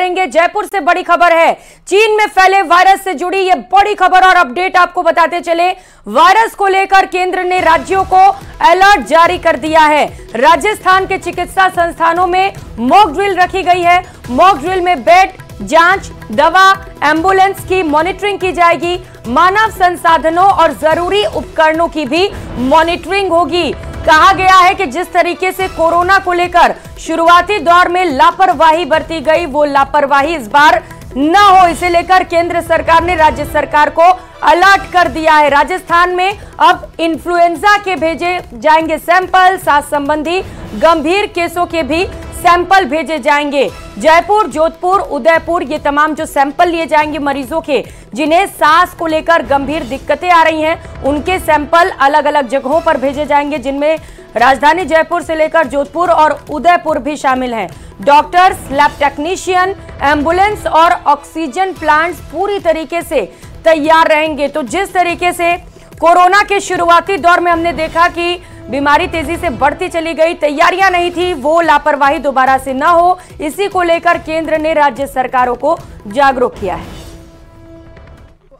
लेंगे। जयपुर से बड़ी खबर है, चीन में फैले वायरस से जुड़ी यह बड़ी खबर और अपडेट आपको बताते चले। वायरस को लेकर केंद्र ने राज्यों को अलर्ट जारी कर दिया है। राजस्थान के चिकित्सा संस्थानों में मॉक ड्रिल रखी गई है। मॉक ड्रिल में बेड, जांच, दवा, एम्बुलेंस की मॉनिटरिंग की जाएगी। मानव संसाधनों और जरूरी उपकरणों की भी मॉनिटरिंग होगी। कहा गया है कि जिस तरीके से कोरोना को लेकर शुरुआती दौर में लापरवाही बरती गई, वो लापरवाही इस बार न हो, इसे लेकर केंद्र सरकार ने राज्य सरकार को अलर्ट कर दिया है। राजस्थान में अब इन्फ्लुएंजा के भेजे जाएंगे सैंपल, साथ संबंधी गंभीर केसों के भी सैंपल भेजे जाएंगे। जयपुर, जोधपुर, उदयपुर, ये तमाम जो सैंपल लिए जाएंगे मरीजों के, जिन्हें सांस को लेकर गंभीर दिक्कतें आ रही हैं, उनके सैंपल अलग अलग जगहों पर भेजे जाएंगे, जिनमें राजधानी जयपुर से लेकर जोधपुर और उदयपुर भी शामिल हैं। डॉक्टर्स, लैब टेक्नीशियन, एम्बुलेंस और ऑक्सीजन प्लांट्स पूरी तरीके से तैयार रहेंगे। तो जिस तरीके से कोरोना के शुरुआती दौर में हमने देखा कि बीमारी तेजी से बढ़ती चली गई, तैयारियां नहीं थी, वो लापरवाही दोबारा से न हो, इसी को लेकर केंद्र ने राज्य सरकारों को जागरूक किया है।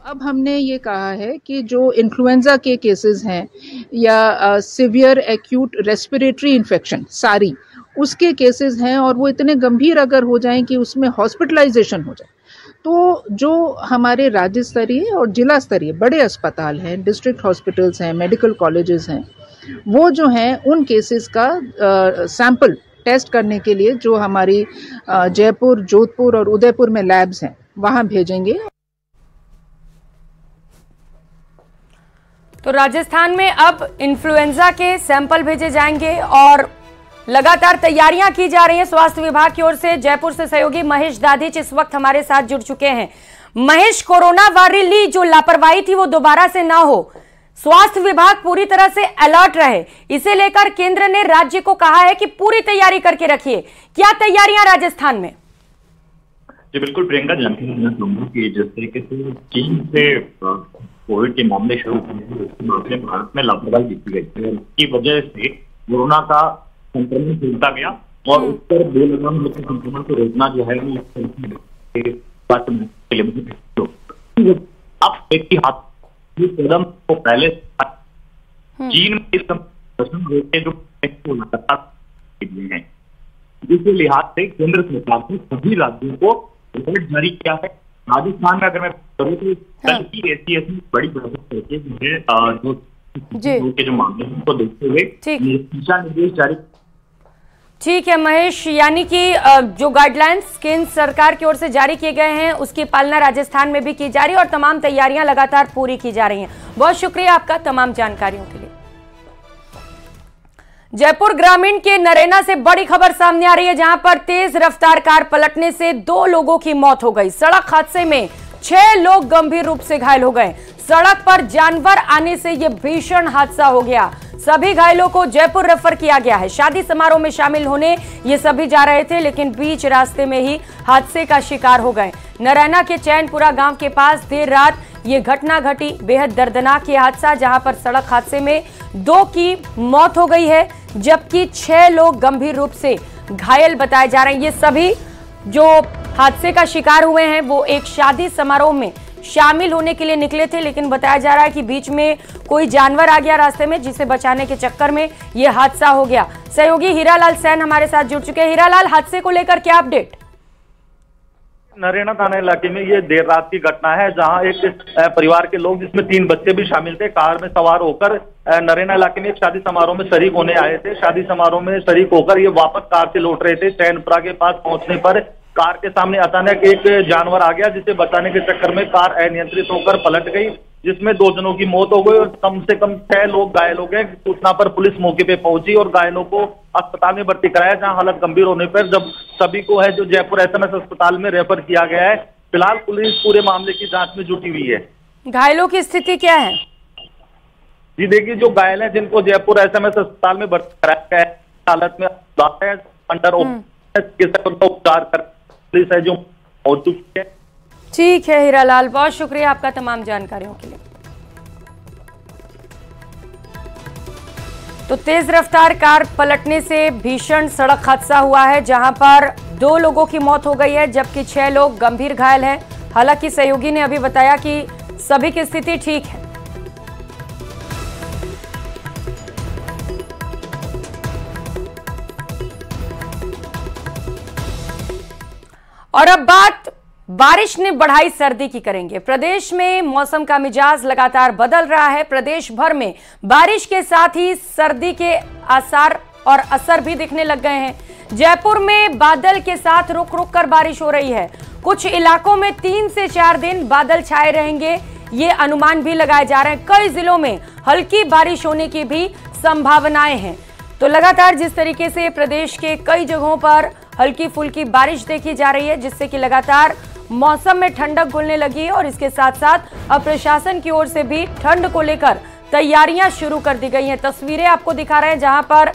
अब हमने ये कहा है कि जो इन्फ्लुएंजा के केसेस हैं या सिवियर एक्यूट रेस्पिरेटरी इन्फेक्शन सारी उसके केसेस हैं और वो इतने गंभीर अगर हो जाएं कि उसमें हॉस्पिटलाइजेशन हो जाए, तो जो हमारे राज्य स्तरीय और जिला स्तरीय बड़े अस्पताल हैं, डिस्ट्रिक्ट हॉस्पिटल्स हैं, मेडिकल कॉलेजेस हैं, वो जो हैं उन केसेस का सैंपल टेस्ट करने के लिए जो हमारी जयपुर, जोधपुर और उदयपुर में लैब्स हैं वहां भेजेंगे। तो राजस्थान में अब इन्फ्लुएंजा के सैंपल भेजे जाएंगे और लगातार तैयारियां की जा रही हैं स्वास्थ्य विभाग की ओर से। जयपुर से सहयोगी महेश दाधिच इस वक्त हमारे साथ जुड़ चुके हैं। महेश, कोरोना वायरली जो लापरवाही थी वो दोबारा से ना हो, स्वास्थ्य विभाग पूरी तरह से अलर्ट रहे, इसे लेकर केंद्र ने राज्य को कहा है कि पूरी तैयारी करके रखिए। क्या तैयारियां राजस्थान में? जी बिल्कुल प्रियंका, जानकारी देना चाहूंगा कि जिस तरीके से चीन से कोविड के मामले शुरू हुए, उसके मामले में भारत में लापरवाही देखी गई है। इसकी वजह से कोरोना का संक्रमण फैलता गया और उस पर बेलगाम संक्रमण को रोकना जो है अब एक ही हाथ कदम को पहले चीन में इस जो हैं, जिसके लिहाज से केंद्र सरकार ने सभी राज्यों को अलर्ट जारी किया है। राजस्थान में अगर मैं करूँ तो कल की ऐसी बड़ी बैठक करके जो मामले हैं उनको देखते हुए दिशा निर्देश जारी। ठीक है महेश, यानी कि जो गाइडलाइंस केंद्र सरकार की ओर से जारी किए गए हैं उसकी पालना राजस्थान में भी की जा रही है और तमाम तैयारियां लगातार पूरी की जा रही हैं। बहुत शुक्रिया आपका तमाम जानकारियों के लिए। जयपुर ग्रामीण के नरेना से बड़ी खबर सामने आ रही है, जहां पर तेज रफ्तार कार पलटने से 2 लोगों की मौत हो गई। सड़क हादसे में 6 लोग गंभीर रूप से घायल हो गए। सड़क पर जानवर आने से यह भीषण हादसा हो गया। सभी घायलों को जयपुर रेफर किया गया है। शादी समारोह में शामिल होने ये सभी जा रहे थे, लेकिन बीच रास्ते में ही हादसे का शिकार हो गए। नरैना के चैनपुरा गांव के पास देर रात ये घटना घटी। बेहद दर्दनाक ये हादसा, जहां पर सड़क हादसे में 2 की मौत हो गई है, जबकि 6 लोग गंभीर रूप से घायल बताए जा रहे हैं। ये सभी जो हादसे का शिकार हुए हैं वो एक शादी समारोह में शामिल होने के लिए निकले थे, लेकिन बताया जा रहा है कि बीच में कोई जानवर आ गया रास्ते में, जिसे बचाने के चक्कर में यह हादसा हो गया। सहयोगी हीरालाल सैन हमारे साथ जुड़ चुके हैं। हीरालाल, हादसे को लेकर क्या अपडेट? नरैना थाना इलाके में ये देर रात की घटना है, जहां एक परिवार के लोग जिसमें 3 बच्चे भी शामिल थे, कार में सवार होकर नरैना इलाके में एक शादी समारोह में शरीक होने आए थे। शादी समारोह में शरीक होकर ये वापस कार से लौट रहे थे। चैनपुरा के पास पहुंचने पर कार के सामने अचानक एक जानवर आ गया, जिसे बचाने के चक्कर में कार अनियंत्रित होकर पलट गई, जिसमें 2 जनों की मौत हो गई और कम से कम 6 लोग घायल हो गए। सूचना पर पुलिस मौके पे पहुंची और घायलों को अस्पताल में भर्ती कराया, जहां हालत गंभीर होने पर जब सभी को है जो जयपुर SMS अस्पताल में रेफर किया गया है। फिलहाल पुलिस पूरे मामले की जांच में जुटी हुई है। घायलों की स्थिति क्या है? जी देखिए, जो घायल है जिनको जयपुर SMS अस्पताल में भर्ती कराया गया है, हालत में अंडर उपचार कर पुलिस है जो पहुंच चुकी है। ठीक है हीरालाल, बहुत शुक्रिया आपका तमाम जानकारियों के लिए। तो तेज रफ्तार कार पलटने से भीषण सड़क हादसा हुआ है, जहां पर 2 लोगों की मौत हो गई है जबकि 6 लोग गंभीर घायल हैं। हालांकि सहयोगी ने अभी बताया कि सभी की स्थिति ठीक है। और अब बात बारिश ने बढ़ाई सर्दी की करेंगे। प्रदेश में मौसम का मिजाज लगातार बदल रहा है। प्रदेश भर में बारिश के साथ ही सर्दी के आसार और असर भी दिखने लग गए हैं। जयपुर में बादल के साथ रुक रुक कर बारिश हो रही है। कुछ इलाकों में 3 से 4 दिन बादल छाए रहेंगे, ये अनुमान भी लगाए जा रहे हैं। कई जिलों में हल्की बारिश होने की भी संभावनाएं हैं। तो लगातार जिस तरीके से प्रदेश के कई जगहों पर हल्की फुल्की बारिश देखी जा रही है, जिससे कि लगातार मौसम में ठंडक घुलने लगी है और इसके साथ साथ अब प्रशासन की ओर से भी ठंड को लेकर तैयारियां शुरू कर दी गई हैं। तस्वीरें आपको दिखा रहे हैं जहां पर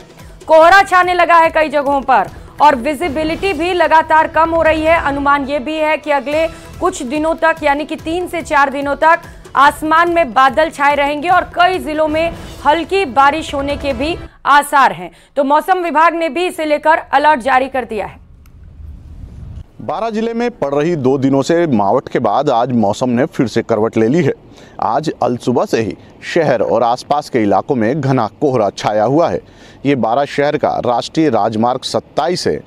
कोहरा छाने लगा है कई जगहों पर और विजिबिलिटी भी लगातार कम हो रही है। अनुमान ये भी है कि अगले कुछ दिनों तक यानी कि 3 से 4 दिनों तक आसमान में बादल छाए रहेंगे और कई जिलों में हल्की बारिश होने के भी आसार हैं। तो मौसम विभाग ने भी इसे लेकर अलर्ट जारी कर दिया है। 12 जिले में पड़ रही 2 दिनों से मावठ के बाद आज मौसम ने फिर से करवट ले ली है। आज अलसुबह से ही शहर और आसपास के इलाकों में घना कोहरा छाया हुआ है। ये 12 शहर का राष्ट्रीय राजमार्ग 27 है,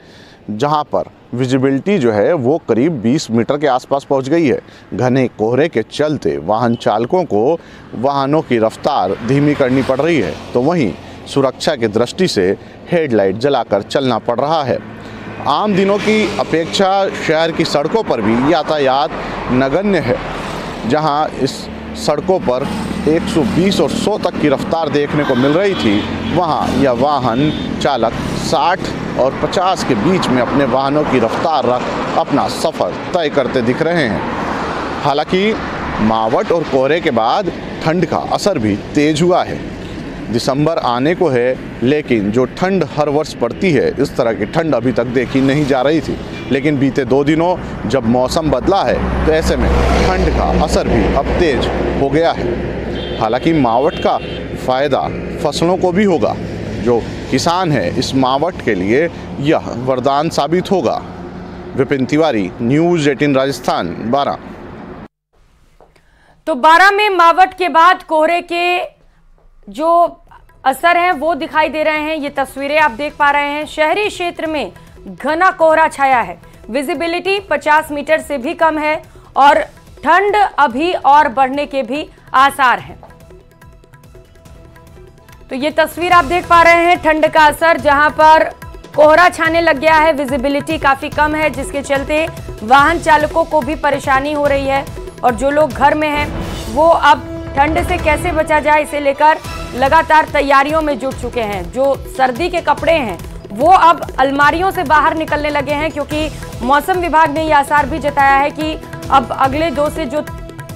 जहां पर विजिबिलिटी जो है वो करीब 20 मीटर के आसपास पहुंच गई है। घने कोहरे के चलते वाहन चालकों को वाहनों की रफ्तार धीमी करनी पड़ रही है, तो वहीं सुरक्षा की दृष्टि से हेडलाइट जलाकर चलना पड़ रहा है। आम दिनों की अपेक्षा शहर की सड़कों पर भी यातायात नगण्य है, जहां इस सड़कों पर 120 और 100 तक की रफ्तार देखने को मिल रही थी, वहां यह वाहन चालक 60 और 50 के बीच में अपने वाहनों की रफ्तार रख अपना सफ़र तय करते दिख रहे हैं। हालांकि मावठ और कोहरे के बाद ठंड का असर भी तेज हुआ है। दिसंबर आने को है, लेकिन जो ठंड हर वर्ष पड़ती है, इस तरह की ठंड अभी तक देखी नहीं जा रही थी। लेकिन बीते 2 दिनों जब मौसम बदला है, तो ऐसे में ठंड का असर भी अब तेज हो गया है। हालांकि मावठ का फ़ायदा फसलों को भी होगा। जो किसान है, इस मावठ के लिए यह वरदान साबित होगा। विपिन तिवारी, न्यूज़ 18 राजस्थान, 12। तो 12 में मावठ के बाद कोहरे के जो असर हैं वो दिखाई दे रहे हैं। ये तस्वीरें आप देख पा रहे हैं। शहरी क्षेत्र में घना कोहरा छाया है, विजिबिलिटी 50 मीटर से भी कम है और ठंड अभी और बढ़ने के भी आसार हैं। तो ये तस्वीर आप देख पा रहे हैं ठंड का असर, जहां पर कोहरा छाने लग गया है, विजिबिलिटी काफी कम है, जिसके चलते वाहन चालकों को भी परेशानी हो रही है और जो लोग घर में हैं वो अब ठंड से कैसे बचा जाए इसे लेकर लगातार तैयारियों में जुट चुके हैं। जो सर्दी के कपड़े हैं वो अब अलमारियों से बाहर निकलने लगे हैं, क्योंकि मौसम विभाग ने ये आसार भी जताया है कि अब अगले 2 से जो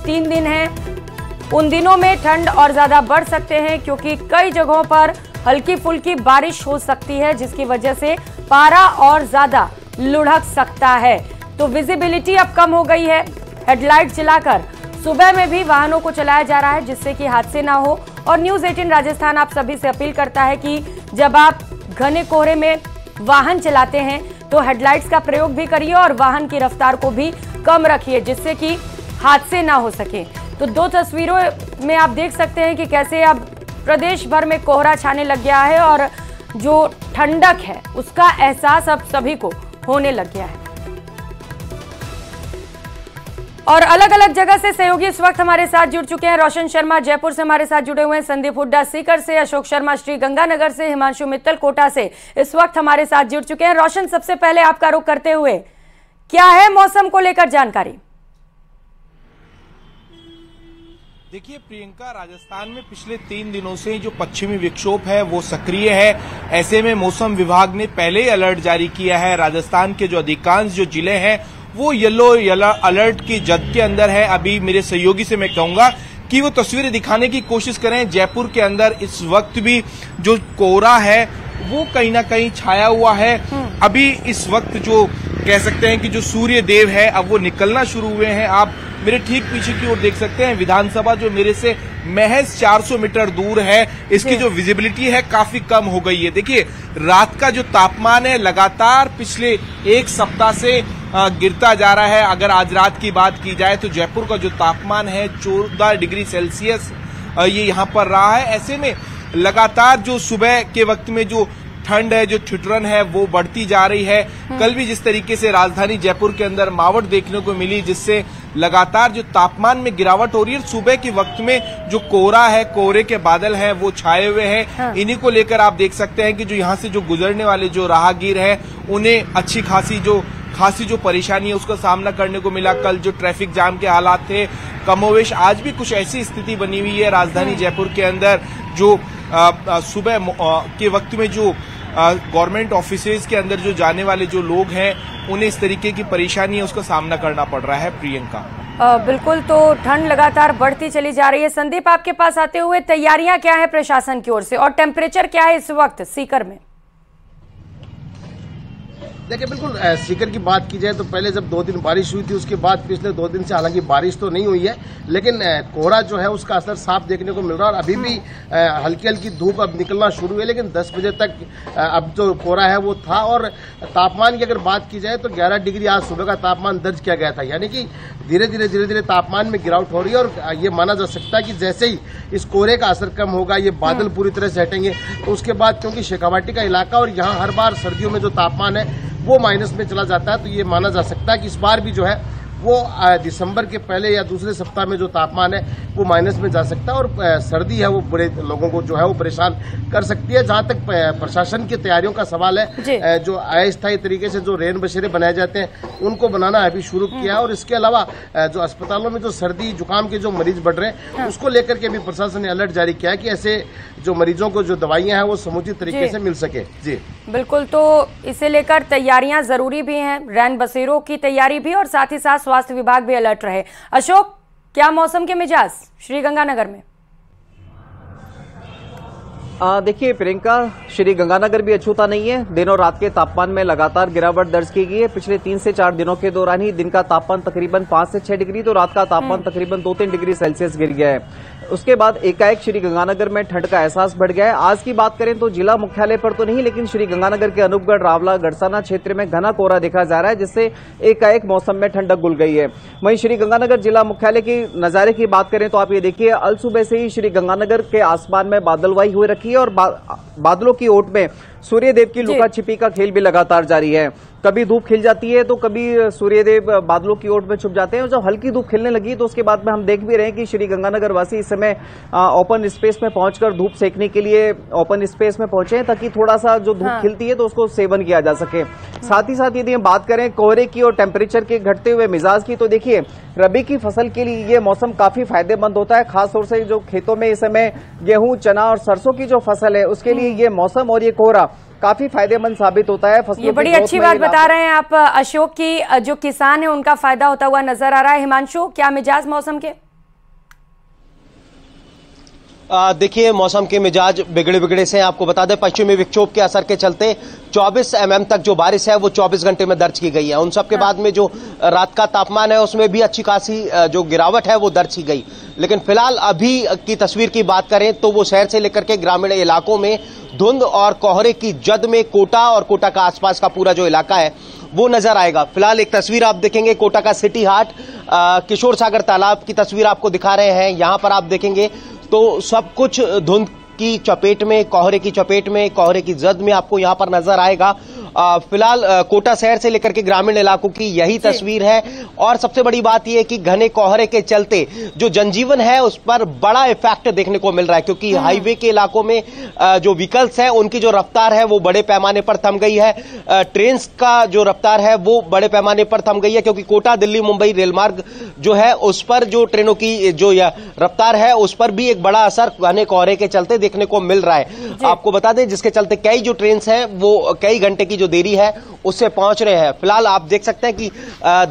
3 दिन हैं उन दिनों में ठंड और ज़्यादा बढ़ सकते हैं, क्योंकि कई जगहों पर हल्की फुल्की बारिश हो सकती है, जिसकी वजह से पारा और ज़्यादा लुढ़क सकता है। तो विजिबिलिटी अब कम हो गई है। हेडलाइट जलाकर सुबह में भी वाहनों को चलाया जा रहा है, जिससे कि हादसे ना हो। और न्यूज़ 18 राजस्थान आप सभी से अपील करता है कि जब आप घने कोहरे में वाहन चलाते हैं तो हेडलाइट्स का प्रयोग भी करिए और वाहन की रफ्तार को भी कम रखिए, जिससे कि हादसे ना हो सके। तो 2 तस्वीरों में आप देख सकते हैं कि कैसे अब प्रदेश भर में कोहरा छाने लग गया है और जो ठंडक है उसका एहसास अब सभी को होने लग गया है। और अलग अलग जगह से सहयोगी इस वक्त हमारे साथ जुड़ चुके हैं। रोशन शर्मा जयपुर से हमारे साथ जुड़े हुए हैं, संदीप हुड्डा सीकर से, अशोक शर्मा श्री गंगानगर से, हिमांशु मित्तल कोटा से इस वक्त हमारे साथ जुड़ चुके हैं। रोशन, सबसे पहले आपका रुख करते हुए क्या है मौसम को लेकर जानकारी? देखिए प्रियंका, राजस्थान में पिछले 3 दिनों से जो पश्चिमी विक्षोभ है वो सक्रिय है। ऐसे में मौसम विभाग ने पहले ही अलर्ट जारी किया है। राजस्थान के जो अधिकांश जो जिले हैं वो येलो अलर्ट की जद के अंदर है। अभी मेरे सहयोगी से मैं कहूंगा कि वो तस्वीरें दिखाने की कोशिश करें। जयपुर के अंदर इस वक्त भी जो कोहरा है वो कहीं ना कहीं छाया हुआ है। अभी इस वक्त जो कह सकते हैं कि जो सूर्य देव है अब वो निकलना शुरू हुए हैं। आप मेरे ठीक पीछे की ओर देख सकते हैं, विधानसभा जो मेरे से महज 400 मीटर दूर है, इसकी जो विजिबिलिटी है काफी कम हो गई है। देखिए रात का जो तापमान है लगातार पिछले एक सप्ताह से गिरता जा रहा है। अगर आज रात की बात की जाए तो जयपुर का जो तापमान है 14 डिग्री सेल्सियस ये यहाँ पर रहा है। ऐसे में लगातार जो सुबह के वक्त में जो ठंड है, जो ठिठुरन है वो बढ़ती जा रही है। कल भी जिस तरीके से राजधानी जयपुर के अंदर मावट देखने को मिली, जिससे लगातार जो तापमान में गिरावट हो रही है। सुबह के वक्त में जो कोहरा है, कोहरे के बादल हैं वो छाए हुए हैं। इन्हीं को लेकर आप देख सकते हैं कि जो यहाँ से जो गुजरने वाले जो राहगीर हैं उन्हें अच्छी खासी जो परेशानी है उसका सामना करने को मिला। कल जो ट्रैफिक जाम के हालात थे कमोवेश आज भी कुछ ऐसी स्थिति बनी हुई है राजधानी जयपुर के अंदर। जो सुबह के वक्त में जो गवर्नमेंट ऑफिसेज के अंदर जो जाने वाले जो लोग हैं उन्हें इस तरीके की परेशानी है उसका सामना करना पड़ रहा है। प्रियंका बिल्कुल, तो ठंड लगातार बढ़ती चली जा रही है। संदीप, आपके पास आते हुए तैयारियां क्या है प्रशासन की ओर से और टेम्परेचर क्या है इस वक्त सीकर में? देखिए बिल्कुल सीकर की बात की जाए तो पहले जब 2 दिन बारिश हुई थी उसके बाद पिछले 2 दिन से हालांकि बारिश तो नहीं हुई है, लेकिन कोहरा जो है उसका असर साफ देखने को मिल रहा है। और अभी भी हल्की हल्की धूप अब निकलना शुरू है, लेकिन 10 बजे तक अब जो कोहरा है वो था। और तापमान की अगर बात की जाए तो 11 डिग्री आज सुबह का तापमान दर्ज किया गया था। यानी कि धीरे धीरे तापमान में गिरावट हो रही है। और ये माना जा सकता है कि जैसे ही इस कोहरे का असर कम होगा, ये बादल पूरी तरह से हटेंगे, तो उसके बाद क्योंकि शेखावाटी का इलाका और यहाँ हर बार सर्दियों में जो तापमान है वो माइनस में चला जाता है, तो ये माना जा सकता है कि इस बार भी जो है वो दिसंबर के पहले या दूसरे सप्ताह में जो तापमान है वो माइनस में जा सकता है। और सर्दी है वो बड़े लोगों को जो है वो परेशान कर सकती है। जहां तक प्रशासन की तैयारियों का सवाल है, जो अस्थायी तरीके से जो रेन बसेरे बनाए जाते हैं उनको बनाना अभी शुरू किया है। और इसके अलावा जो अस्पतालों में जो सर्दी जुकाम के जो मरीज बढ़ रहे हैं उसको लेकर के भी प्रशासन ने अलर्ट जारी किया है कि ऐसे जो मरीजों को जो दवाइयां हैं वो समुचित तरीके से मिल सके। जी बिल्कुल, तो इसे लेकर तैयारियां जरूरी भी हैं, रैन बसेरों की तैयारी भी, और साथ ही साथ स्वास्थ्य विभाग भी अलर्ट रहे। अशोक, क्या मौसम के मिजाज श्रीगंगानगर में? देखिए प्रियंका, श्री गंगानगर भी अछूता नहीं है। दिन और रात के तापमान में लगातार गिरावट दर्ज की गई है। पिछले 3 से 4 दिनों के दौरान ही दिन का तापमान तकरीबन 5 से 6 डिग्री तो रात का तापमान तकरीबन 2-3 डिग्री सेल्सियस गिर गया है। उसके बाद एकाएक श्री गंगानगर में ठंड का एहसास बढ़ गया है। आज की बात करें तो जिला मुख्यालय पर तो नहीं, लेकिन श्री गंगानगर के अनूपगढ़, रावला, गड़साना क्षेत्र में घना कोहरा देखा जा रहा है, जिससे एकाएक मौसम में ठंडक घुल गई है। वहीं श्री गंगानगर जिला मुख्यालय की नजारे की बात करें तो आप ये देखिए, अल सुबह से ही श्री गंगानगर के आसमान में बादलवाई हुई रखी है और बादलों की ओट में सूर्यदेव की लुका छिपी का खेल भी लगातार जारी है। कभी धूप खिल जाती है तो कभी सूर्यदेव बादलों की ओट में छुप जाते हैं। और जब हल्की धूप खिलने लगी तो उसके बाद में हम देख भी रहे हैं कि श्री गंगानगर वासी इस समय ओपन स्पेस में पहुंचकर धूप सेकने के लिए ओपन स्पेस में पहुंचे हैं, ताकि थोड़ा सा जो धूप खिलती है तो उसको सेवन किया जा सके। साथ ही साथ यदि हम बात करें कोहरे की और टेम्परेचर के घटते हुए मिजाज की, तो देखिए रबी की फसल के लिए ये मौसम काफी फायदेमंद होता है। खासतौर से जो खेतों में इस समय गेहूं, चना और सरसों की जो फसल है उसके लिए ये मौसम और ये कोहरा काफी फायदेमंद साबित होता है। ये बड़ी अच्छी बात बता रहे हैं आप अशोक की, जो किसान है उनका फायदा होता हुआ नजर आ रहा है। हिमांशु, क्या मिजाज मौसम के? देखिए मौसम के मिजाज बिगड़े से आपको बता दें, पश्चिमी विक्षोभ के असर के चलते 24 mm तक जो बारिश है वो 24 घंटे में दर्ज की गई है। उन सब के बाद में जो रात का तापमान है उसमें भी अच्छी खासी जो गिरावट है वो दर्ज की गई। लेकिन फिलहाल अभी की तस्वीर की बात करें तो वो शहर से लेकर के ग्रामीण इलाकों में धुंध और कोहरे की जद में कोटा और कोटा का आसपास का पूरा जो इलाका है वो नजर आएगा। फिलहाल एक तस्वीर आप देखेंगे कोटा का सिटी हाट, किशोर सागर तालाब की तस्वीर आपको दिखा रहे हैं। यहां पर आप देखेंगे तो सब कुछ धुंध की चपेट में, कोहरे की चपेट में, कोहरे की जद में आपको यहां पर नजर आएगा। फिलहाल कोटा शहर से लेकर के ग्रामीण इलाकों की यही तस्वीर है। और सबसे बड़ी बात यह है कि घने कोहरे के चलते जो जनजीवन है उस पर बड़ा इफेक्ट देखने को मिल रहा है, क्योंकि हाईवे के इलाकों में जो व्हीकल्स है उनकी जो रफ्तार है वो बड़े पैमाने पर थम गई है। ट्रेन का जो रफ्तार है वो बड़े पैमाने पर थम गई है, क्योंकि कोटा दिल्ली मुंबई रेलमार्ग जो है उस पर जो ट्रेनों की जो रफ्तार है उस पर भी एक बड़ा असर घने कोहरे के चलते देखने को मिल रहा है। आपको बता दें जिसके चलते कई जो ट्रेन है वो कई घंटे की जो देरी है उससे पहुंच रहे हैं। फिलहाल आप देख सकते हैं कि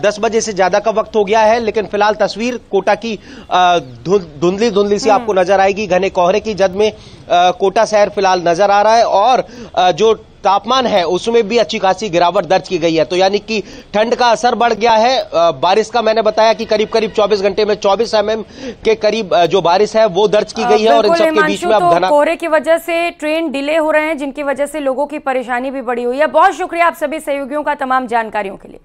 10 बजे से ज्यादा का वक्त हो गया है, लेकिन फिलहाल तस्वीर कोटा की धुंधली सी आपको नजर आएगी। घने कोहरे की जद में कोटा शहर फिलहाल नजर आ रहा है। और जो तापमान है उसमें भी अच्छी खासी गिरावट दर्ज की गई है। तो यानी कि ठंड का असर बढ़ गया है। बारिश का मैंने बताया कि करीब 24 घंटे में 24 mm के करीब जो बारिश है वो दर्ज की गई है। और इन सब के बीच में अब घना कोहरे की वजह से ट्रेन डिले हो रहे हैं, जिनकी वजह से लोगों की परेशानी भी बढ़ी हुई है। बहुत शुक्रिया आप सभी सहयोगियों का तमाम जानकारियों के लिए।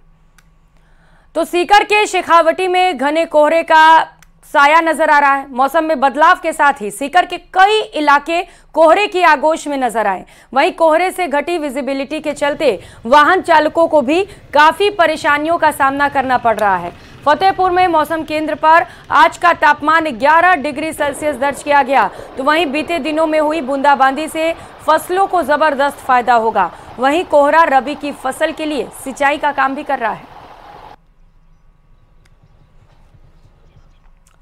तो सीकर के शेखावटी में घने कोहरे का साया नजर आ रहा है। मौसम में बदलाव के साथ ही सीकर के कई इलाके कोहरे की आगोश में नजर आए। वहीं कोहरे से घटी विजिबिलिटी के चलते वाहन चालकों को भी काफी परेशानियों का सामना करना पड़ रहा है। फतेहपुर में मौसम केंद्र पर आज का तापमान 11 डिग्री सेल्सियस दर्ज किया गया। तो वहीं बीते दिनों में हुई बूंदाबांदी से फसलों को जबरदस्त फायदा होगा। वहीं कोहरा रबी की फसल के लिए सिंचाई का काम भी कर रहा है।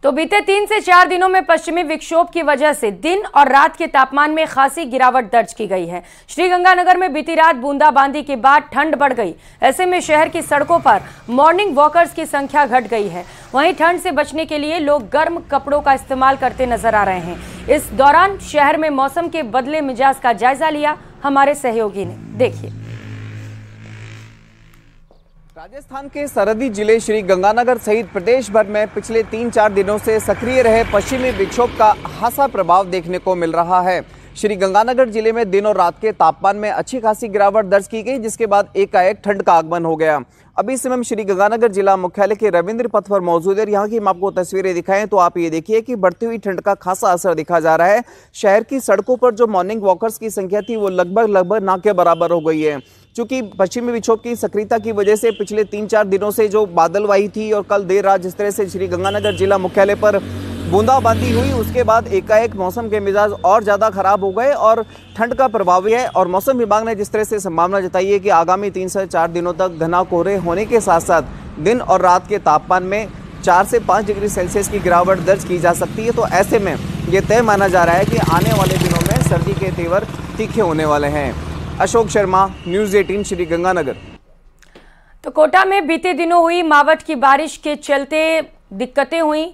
तो बीते 3 से 4 दिनों में पश्चिमी विक्षोभ की वजह से दिन और रात के तापमान में खासी गिरावट दर्ज की गई है। श्रीगंगानगर में बीती रात बूंदाबांदी के बाद ठंड बढ़ गई। ऐसे में शहर की सड़कों पर मॉर्निंग वॉकर्स की संख्या घट गई है। वहीं ठंड से बचने के लिए लोग गर्म कपड़ों का इस्तेमाल करते नजर आ रहे हैं। इस दौरान शहर में मौसम के बदले मिजाज का जायजा लिया हमारे सहयोगी ने। देखिए। राजस्थान के सरहदी जिले श्री गंगानगर सहित प्रदेश भर में पिछले 3-4 दिनों से सक्रिय रहे पश्चिमी विक्षोभ का खासा प्रभाव देखने को मिल रहा है। श्री गंगानगर जिले में दिन और रात के तापमान में अच्छी खासी गिरावट दर्ज की गई, जिसके बाद एकाएक ठंड का आगमन हो गया। अभी इस समय श्री गंगानगर जिला मुख्यालय के रविंद्र पथ पर मौजूद है। यहाँ की हम आपको तस्वीरें दिखाएं तो आप ये देखिए कि बढ़ती हुई ठंड का खासा असर दिखा जा रहा है। शहर की सड़कों पर जो मॉर्निंग वॉकर्स की संख्या थी वो लगभग ना के बराबर हो गई है। चूंकि पश्चिमी विक्षोभ की सक्रियता की वजह से पिछले 3-4 दिनों से जो बादलवाही थी और कल देर रात जिस तरह से श्री गंगानगर जिला मुख्यालय पर बूंदाबांदी हुई, उसके बाद एकाएक मौसम के मिजाज और ज़्यादा खराब हो गए और ठंड का प्रभाव है। और मौसम विभाग ने जिस तरह से संभावना जताई है कि आगामी 3 से 4 दिनों तक घना कोहरे होने के साथ साथ दिन और रात के तापमान में 4 से 5 डिग्री सेल्सियस की गिरावट दर्ज की जा सकती है। तो ऐसे में ये तय माना जा रहा है कि आने वाले दिनों में सर्दी के तेवर तीखे होने वाले हैं। अशोक शर्मा, न्यूज़ 18 श्री गंगानगर। तो कोटा में बीते दिनों हुई मावठ की बारिश के चलते दिक्कतें हुई।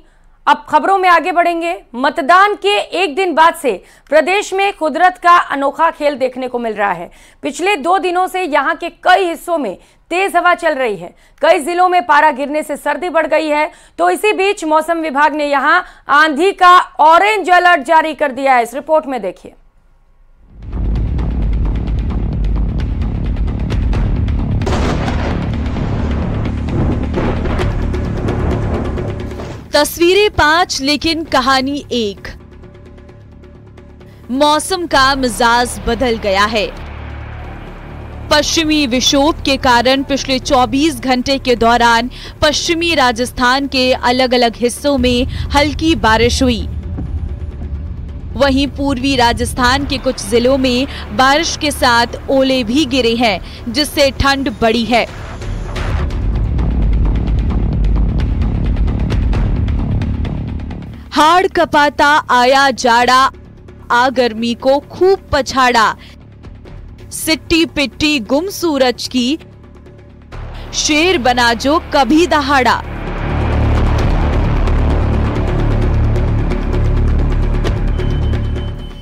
अब खबरों में आगे बढ़ेंगे। मतदान के एक दिन बाद से प्रदेश में कुदरत का अनोखा खेल देखने को मिल रहा है। पिछले 2 दिनों से यहां के कई हिस्सों में तेज हवा चल रही है। कई जिलों में पारा गिरने से सर्दी बढ़ गई है। तो इसी बीच मौसम विभाग ने यहां आंधी का ऑरेंज अलर्ट जारी कर दिया है। इस रिपोर्ट में देखिए। तस्वीरें 5 लेकिन कहानी 1। मौसम का मिजाज बदल गया है। पश्चिमी विक्षोभ के कारण पिछले 24 घंटे के दौरान पश्चिमी राजस्थान के अलग अलग हिस्सों में हल्की बारिश हुई। वहीं पूर्वी राजस्थान के कुछ जिलों में बारिश के साथ ओले भी गिरे हैं, जिससे ठंड बढ़ी है। हाड़ कपाता आया जाड़ा, आ गर्मी को खूब पछाड़ा। सिट्टी पिट्टी गुम सूरज की, शेर बना जो कभी दहाड़ा।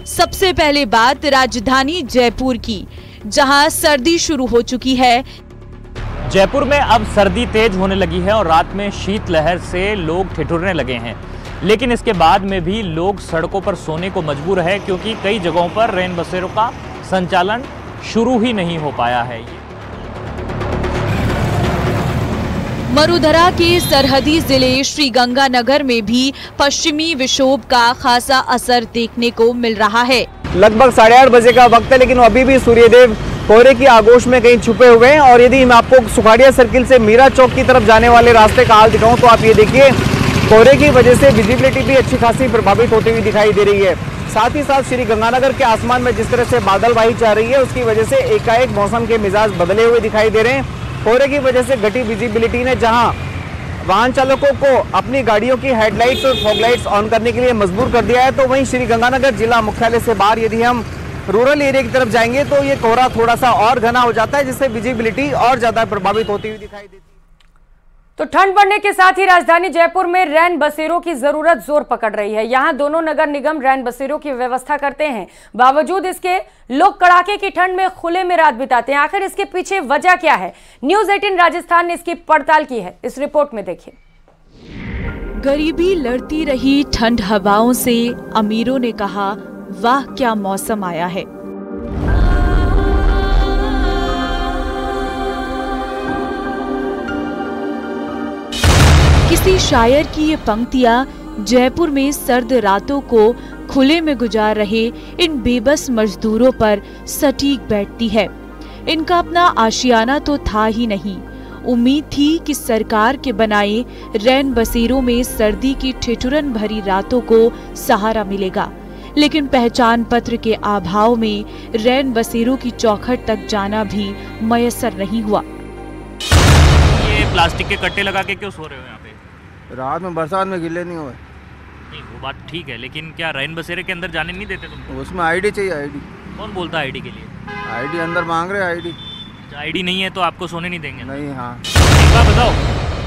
सबसे पहले बात राजधानी जयपुर की, जहां सर्दी शुरू हो चुकी है। जयपुर में अब सर्दी तेज होने लगी है और रात में शीतलहर से लोग ठिठुरने लगे हैं। लेकिन इसके बाद में भी लोग सड़कों पर सोने को मजबूर है, क्योंकि कई जगहों पर रेन बसेरों का संचालन शुरू ही नहीं हो पाया है। मरुधरा के सरहदी जिले श्री गंगानगर में भी पश्चिमी विक्षोभ का खासा असर देखने को मिल रहा है। लगभग 8:30 बजे का वक्त है, लेकिन अभी भी सूर्यदेव कोहरे की आगोश में कहीं छुपे हुए हैं। और यदि मैं आपको सुखाड़िया सर्किल से मीरा चौक की तरफ जाने वाले रास्ते का हाल दिखाऊं तो आप ये देखिए, कोहरे की वजह से विजिबिलिटी भी अच्छी खासी प्रभावित होती हुई दिखाई दे रही है। साथ ही साथ श्री गंगानगर के आसमान में जिस तरह से बादलवाही जा रही है, उसकी वजह से एकाएक मौसम के मिजाज बदले हुए दिखाई दे रहे हैं। कोहरे की वजह से घटी विजिबिलिटी ने जहां वाहन चालकों को अपनी गाड़ियों की हेडलाइट्स और फॉगलाइट्स ऑन करने के लिए मजबूर कर दिया है, तो वहीं श्री गंगानगर जिला मुख्यालय से बाहर यदि हम रूरल एरिया की तरफ जाएंगे तो ये कोहरा थोड़ा सा और घना हो जाता है, जिससे विजिबिलिटी और ज्यादा प्रभावित होती हुई दिखाई देती है। तो ठंड बढ़ने के साथ ही राजधानी जयपुर में रैन बसेरों की जरूरत जोर पकड़ रही है। यहां दोनों नगर निगम रैन बसेरों की व्यवस्था करते हैं। बावजूद इसके लोग कड़ाके की ठंड में खुले में रात बिताते हैं। आखिर इसके पीछे वजह क्या है? न्यूज़ 18 राजस्थान ने इसकी पड़ताल की है। इस रिपोर्ट में देखिए। गरीबी लड़ती रही ठंड हवाओं से, अमीरों ने कहा वाह क्या मौसम आया है। किसी शायर की ये पंक्तियां जयपुर में सर्द रातों को खुले में गुजार रहे इन बेबस मजदूरों पर सटीक बैठती है। इनका अपना आशियाना तो था ही नहीं। उम्मीद थी कि सरकार के बनाए रैन बसेरों में सर्दी की ठिठुरन भरी रातों को सहारा मिलेगा, लेकिन पहचान पत्र के अभाव में रैन बसेरों की चौखट तक जाना भी मयसर नहीं हुआ। ये प्लास्टिक के कट्टे लगा के क्यों सो रहे हो यहाँ पे? रात में बरसात में गिले नहीं हुए। नहीं, वो बात ठीक है, लेकिन क्या रैन बसेरे के अंदर जाने नहीं देते तुमको? उसमें आईडी चाहिए। आईडी कौन बोलता है आईडी के लिए? आईडी अंदर मांग रहे आईडी। आईडी नहीं है तो आपको सोने नहीं देंगे? नहीं। हाँ, एक बात बताओ,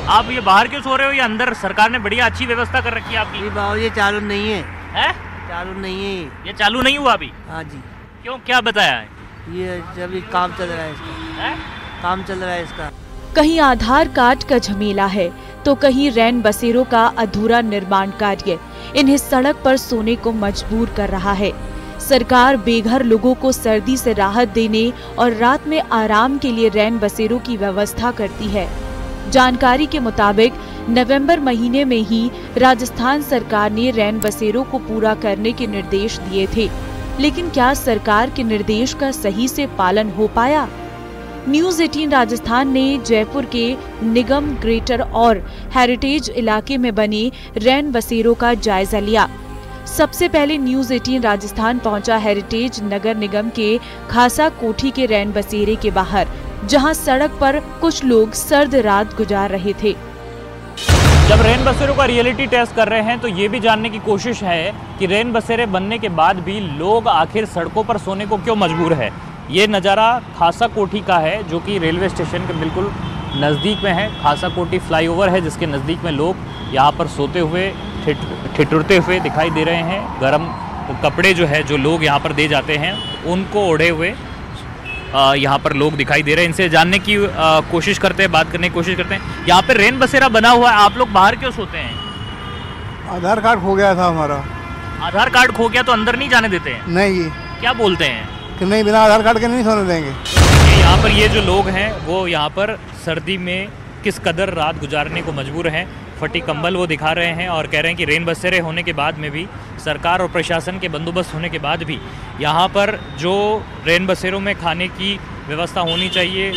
आप ये बाहर क्यों सो रहे हो? ये अंदर सरकार ने बढ़िया अच्छी व्यवस्था कर रखी है आपकी। बाबू ये चालू नहीं है। हैं? चालू नहीं है। ये चालू नहीं हुआ अभी? हाँ जी। क्यों, क्या बताया है? ये जब काम चल रहा है इसका। काम चल रहा है इसका। कहीं आधार कार्ड का झमेला है तो कहीं रैन बसेरों का अधूरा निर्माण कार्य इन्हें सड़क पर सोने को मजबूर कर रहा है। सरकार बेघर लोगों को सर्दी से राहत देने और रात में आराम के लिए रैन बसेरों की व्यवस्था करती है। जानकारी के मुताबिक नवंबर महीने में ही राजस्थान सरकार ने रैन बसेरों को पूरा करने के निर्देश दिए थे, लेकिन क्या सरकार के निर्देश का सही से पालन हो पाया? न्यूज़ 18 राजस्थान ने जयपुर के निगम ग्रेटर और हेरिटेज इलाके में बने रैन बसेरों का जायजा लिया। सबसे पहले न्यूज़ 18 राजस्थान पहुंचा हेरिटेज नगर निगम के खासा कोठी के रैन बसेरे के बाहर, जहां सड़क पर कुछ लोग सर्द रात गुजार रहे थे। जब रैन बसेरों का रियलिटी टेस्ट कर रहे हैं तो ये भी जानने की कोशिश है कि रैन बसेरे बनने के बाद भी लोग आखिर सड़कों पर सोने को क्यों मजबूर है। ये नज़ारा खासा कोठी का है, जो कि रेलवे स्टेशन के बिल्कुल नज़दीक में है। खासा कोठी फ्लाईओवर है जिसके नज़दीक में लोग यहाँ पर सोते हुए ठिठुरते हुए दिखाई दे रहे हैं। गर्म कपड़े जो है जो लोग यहाँ पर दे जाते हैं उनको ओढ़े हुए यहाँ पर लोग दिखाई दे रहे हैं। इनसे जानने की कोशिश करते हैं, बात करने की कोशिश करते हैं। यहाँ पे रैन बसेरा बना हुआ है, आप लोग बाहर क्यों सोते हैं? आधार कार्ड खो गया था हमारा। आधार कार्ड खो गया तो अंदर नहीं जाने देते हैं? नहीं। क्या बोलते हैं कि नहीं, बिना आधार कार्ड के नहीं सोने देंगे। यहाँ पर ये जो लोग हैं वो यहाँ पर सर्दी में किस कदर रात गुजारने को मजबूर हैं। फटी कंबल वो दिखा रहे हैं और कह रहे हैं कि रैन बसेरे होने के बाद में भी, सरकार और प्रशासन के बंदोबस्त होने के बाद भी यहाँ पर जो रैन बसेरों में खाने की व्यवस्था होनी चाहिए,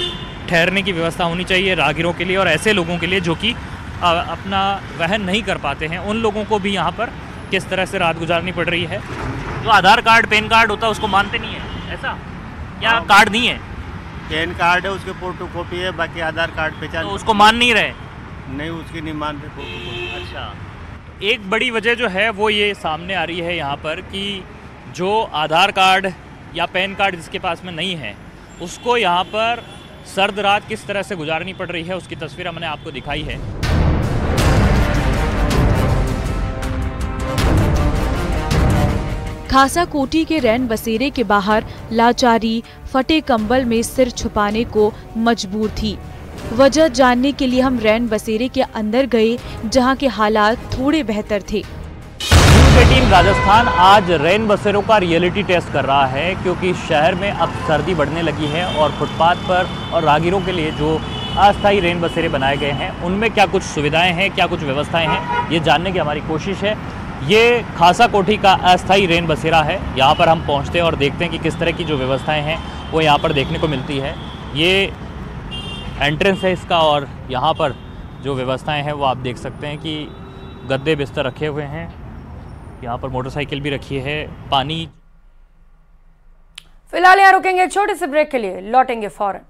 ठहरने की व्यवस्था होनी चाहिए राहगीरों के लिए और ऐसे लोगों के लिए जो कि अपना वहन नहीं कर पाते हैं, उन लोगों को भी यहाँ पर किस तरह से रात गुजारनी पड़ रही है। जो आधार कार्ड पैन कार्ड होता है उसको मानते नहीं है, ऐसा क्या? कार्ड नहीं है, पैन कार्ड है, उसके फोटो कॉपी है, बाकी आधार कार्ड पहचान। तो उसको मान नहीं रहे? नहीं, उसकी नहीं मानते फोटो कॉपी। अच्छा, एक बड़ी वजह जो है वो ये सामने आ रही है यहाँ पर कि जो आधार कार्ड या पैन कार्ड जिसके पास में नहीं है उसको यहाँ पर सर्द रात किस तरह से गुजारनी पड़ रही है, उसकी तस्वीर हमने आपको दिखाई है। खासा कोठी के रैन बसेरे के बाहर लाचारी फटे कंबल में सिर छुपाने को मजबूर थी। वजह जानने के लिए हम रैन बसेरे के अंदर गए, जहां के हालात थोड़े बेहतर थे। न्यूज़ 18 राजस्थान आज रैन बसेरों का रियलिटी टेस्ट कर रहा है, क्योंकि शहर में अब सर्दी बढ़ने लगी है और फुटपाथ पर और राहगीरों के लिए जो अस्थायी रैन बसेरे बनाए गए हैं उनमें क्या कुछ सुविधाएं हैं, क्या कुछ व्यवस्थाएं हैं, ये जानने की हमारी कोशिश है। ये खासा कोठी का अस्थायी रैन बसेरा है। यहाँ पर हम पहुँचते हैं और देखते हैं कि किस तरह की जो व्यवस्थाएं हैं वो यहाँ पर देखने को मिलती है। ये एंट्रेंस है इसका और यहाँ पर जो व्यवस्थाएं हैं वो आप देख सकते हैं कि गद्दे बिस्तर रखे हुए हैं, यहाँ पर मोटरसाइकिल भी रखी है, पानी। फिलहाल यहाँ रुकेंगे छोटे से ब्रेक के लिए, लौटेंगे फौरन।